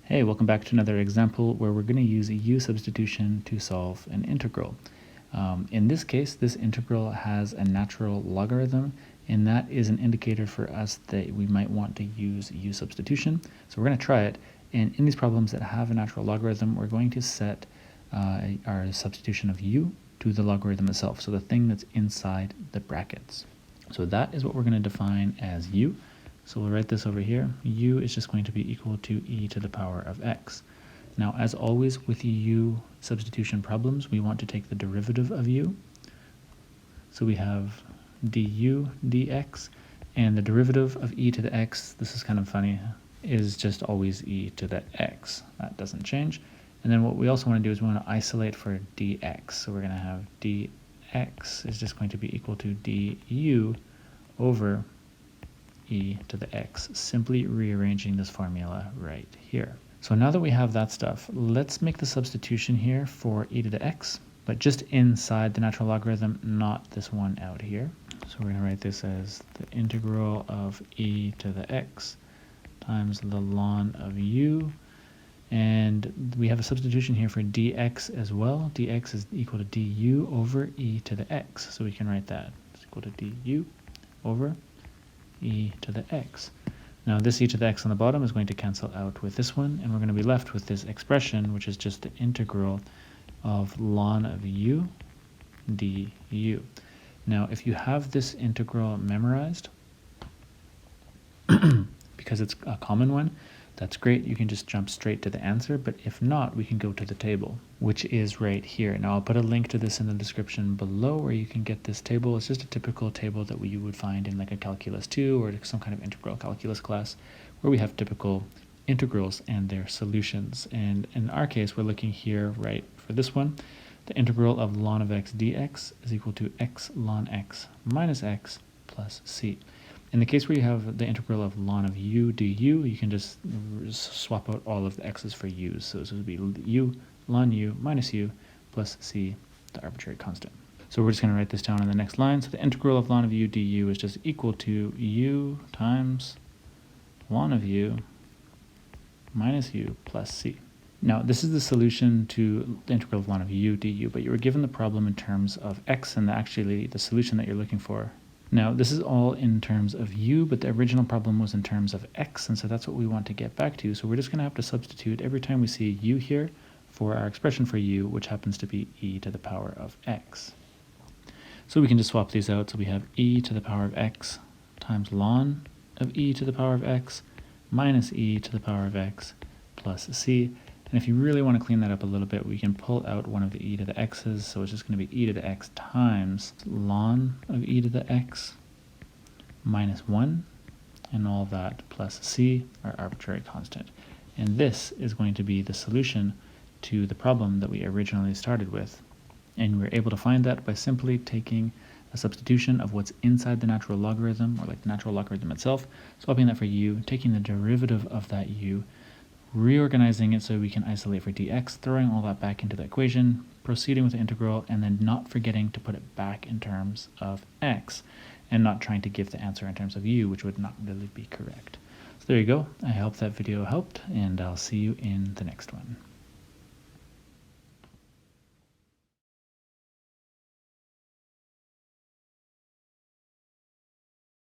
Hey, welcome back to another example where we're going to use u substitution to solve an integral. In this case, this integral has a natural logarithm, and that is an indicator for us that we might want to use u substitution. So we're going to try it, and in these problems that have a natural logarithm, we're going to set our substitution of u to the logarithm itself, so the thing that's inside the brackets. So that is what we're going to define as u. So we'll write this over here. U is just going to be equal to e to the power of x. Now, as always with u substitution problems, we want to take the derivative of u. So we have du dx, and the derivative of e to the x, this is kind of funny, is just always e to the x. That doesn't change. And then what we also want to do is we want to isolate for dx. So we're going to have dx is just going to be equal to du over e to the x, simply rearranging this formula right here. So now that we have that stuff, let's make the substitution here for e to the x, but just inside the natural logarithm, not this one out here. So we're going to write this as the integral of e to the x times the ln of u, and we have a substitution here for dx as well. Dx is equal to du over e to the x, so we can write that. It's equal to du over e to the x. Now this e to the x on the bottom is going to cancel out with this one, and we're going to be left with this expression, which is just the integral of ln of u du. Now if you have this integral memorized, because it's a common one, that's great. You can just jump straight to the answer, but if not, we can go to the table, which is right here. Now I'll put a link to this in the description below where you can get this table. It's just a typical table that you would find in like a calculus 2 or some kind of integral calculus class, where we have typical integrals and their solutions. And in our case, we're looking here, right, for this one, the integral of ln of x dx is equal to x ln x minus x plus c. In the case where you have the integral of ln of u du, you can just swap out all of the x's for u's. So this would be u ln u minus u plus c, the arbitrary constant. So we're just going to write this down on the next line. So the integral of ln of u du is just equal to u times ln of u minus u plus c. Now this is the solution to the integral of ln of u du, but you were given the problem in terms of x, and actually the solution that you're looking for. Now, this is all in terms of u, but the original problem was in terms of x, and so that's what we want to get back to. So we're just going to have to substitute every time we see u here for our expression for u, which happens to be e to the power of x. So we can just swap these out. So we have e to the power of x times ln of e to the power of x minus e to the power of x plus c. And if you really want to clean that up a little bit, we can pull out one of the e to the x's, so it's just going to be e to the x times ln of e to the x minus 1, and all that plus c, our arbitrary constant. And this is going to be the solution to the problem that we originally started with. And we're able to find that by simply taking a substitution of what's inside the natural logarithm, or like the natural logarithm itself, swapping that for u, taking the derivative of that u, reorganizing it so we can isolate for dx, throwing all that back into the equation, proceeding with the integral, and then not forgetting to put it back in terms of x, and not trying to give the answer in terms of u, which would not really be correct. So there you go. I hope that video helped, and I'll see you in the next one.